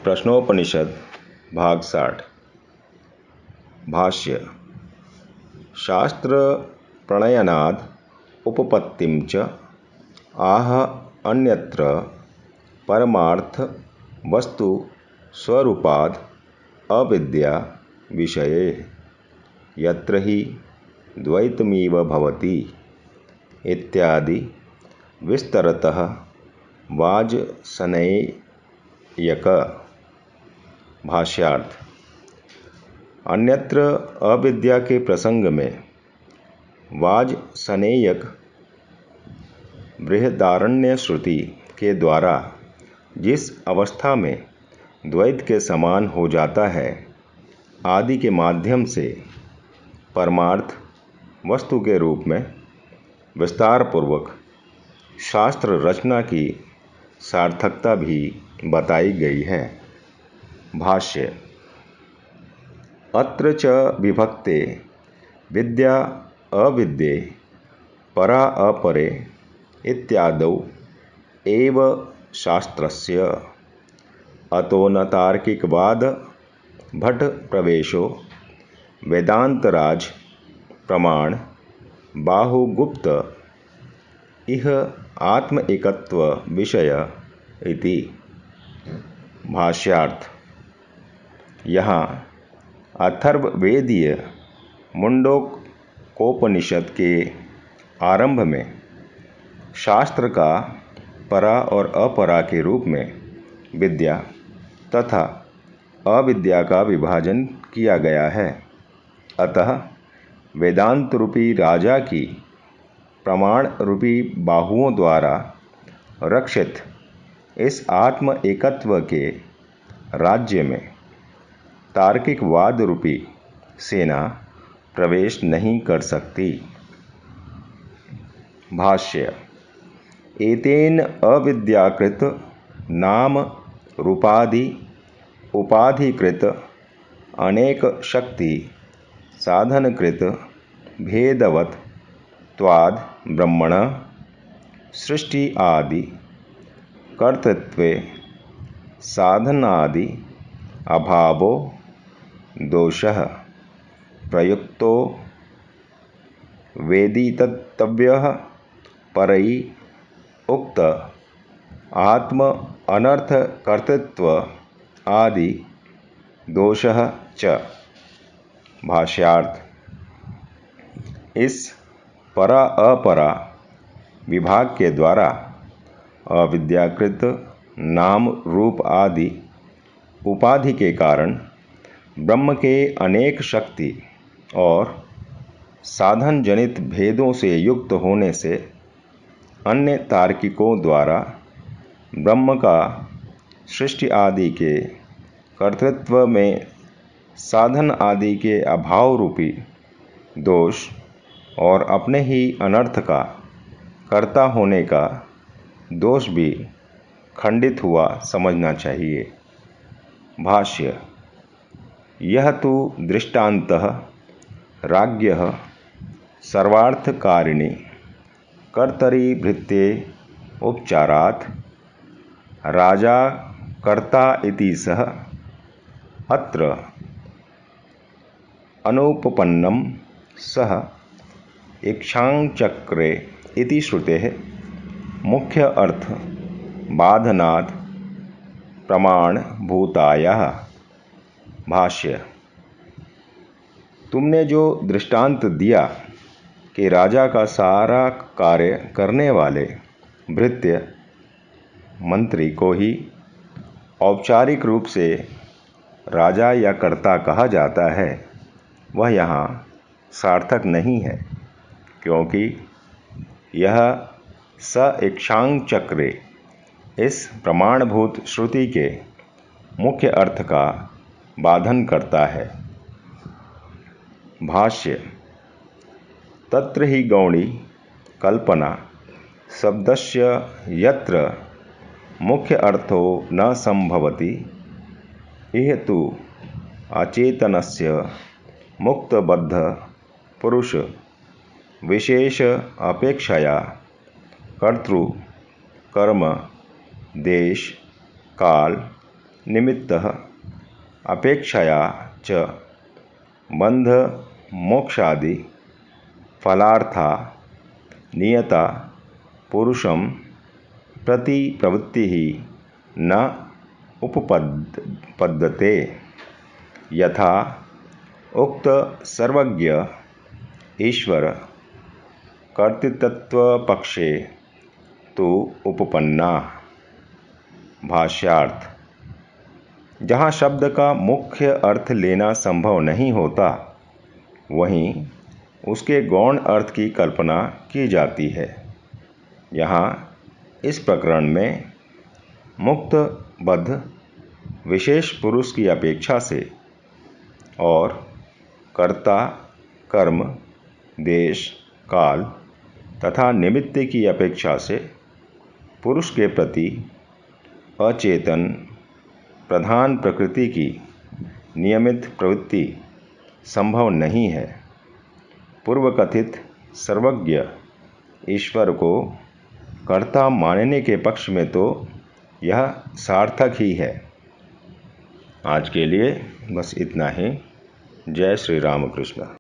प्रश्नोपनिषद भाग 60 भाष्य शास्त्र प्रणयनाद उपपत्तिं च आह अन्यत्र परमार्थ वस्तु स्वरूपाद अविद्या विषये यत्र हि द्वैतमिव भवति इत्यादि विस्तरतः वाजसनेयक। भाष्यार्थ अन्यत्र अविद्या के प्रसंग में वाजसनेयक बृहदारण्य श्रुति के द्वारा जिस अवस्था में द्वैत के समान हो जाता है आदि के माध्यम से परमार्थ वस्तु के रूप में विस्तार पूर्वक शास्त्र रचना की सार्थकता भी बताई गई है। भाष्य अत्र च विभक्ते विद्या अविद्ये परा अपरे इत्यादौ एव शास्त्रस्य अतो न तार्किकवाद भट प्रवेशो वेदांतराज प्रमाण बाहुगुप्त इह आत्म एकत्व विषय इति। भाष्यार्थ यहाँ अथर्ववेदीय मुंडकोपनिषद के आरंभ में शास्त्र का परा और अपरा के रूप में विद्या तथा अविद्या का विभाजन किया गया है। अतः वेदांत रूपी राजा की प्रमाण रूपी बाहुओं द्वारा रक्षित इस आत्म एकत्व के राज्य में तार्किकवाद रूपी सेना प्रवेश नहीं कर सकती। भाष्य एतेन अविद्याकृत नाम रूपादि उपाधिकृत अनेक शक्ति साधनकृत भेदवत त्वाद ब्रह्मण सृष्टि आदि कर्तृत्वे साधनादि अभावो दोषः प्रयुक्तो वेदितव्यः परई उक्त आत्म अनर्थ कर्तृत्व आदि दोषः च। भाष्यार्थ इस परा अपरा विभाग के द्वारा अविद्याकृत नाम रूप आदि उपाधि के कारण ब्रह्म के अनेक शक्ति और साधन जनित भेदों से युक्त होने से अन्य तार्किकों द्वारा ब्रह्म का सृष्टि आदि के कर्तृत्व में साधन आदि के अभाव रूपी दोष और अपने ही अनर्थ का कर्ता होने का दोष भी खंडित हुआ समझना चाहिए। भाष्य यह तो दृष्टान्तः राज्ञः सर्वार्थकारिणी कर्तरि भृत्ये उपचारात् राजा कर्ता इति सह अत्र अनुपपन्नं सह इक्षांचक्रे इति श्रुतेः मुख्य अर्थ बाधनात् प्रमाणभूतायाः। भाष्य तुमने जो दृष्टांत दिया कि राजा का सारा कार्य करने वाले भृत्य मंत्री को ही औपचारिक रूप से राजा या कर्ता कहा जाता है वह यहाँ सार्थक नहीं है, क्योंकि यह स इक्षांग चक्रे इस प्रमाणभूत श्रुति के मुख्य अर्थ का बाधन करता है। भाष्य तत्र हि गौणी कल्पना शब्दस्य यत्र मुख्य अर्थो न संभवति इह तु अचेतनस्य मुक्तबद्ध पुरुष विशेष अपेक्षया कर्तृ कर्म देश काल निमित्तः अपेक्षया च बंध मोक्षादि फलार्था नियता पुरुषं प्रति प्रवृत्ति न उपपद्यते। यथा उक्त सर्वज्ञ ईश्वर कर्तृत्वपक्षे तो उपपन्ना। भाष्यार्थ। जहाँ शब्द का मुख्य अर्थ लेना संभव नहीं होता, वहीं उसके गौण अर्थ की कल्पना की जाती है। यहाँ इस प्रकरण में मुक्त बद्ध विशेष पुरुष की अपेक्षा से और कर्ता, कर्म, देश, काल तथा निमित्त की अपेक्षा से पुरुष के प्रति अचेतन प्रधान प्रकृति की नियमित प्रवृत्ति संभव नहीं है। पूर्वकथित सर्वज्ञ ईश्वर को कर्ता मानने के पक्ष में तो यह सार्थक ही है। आज के लिए बस इतना ही। जय श्री राम कृष्ण।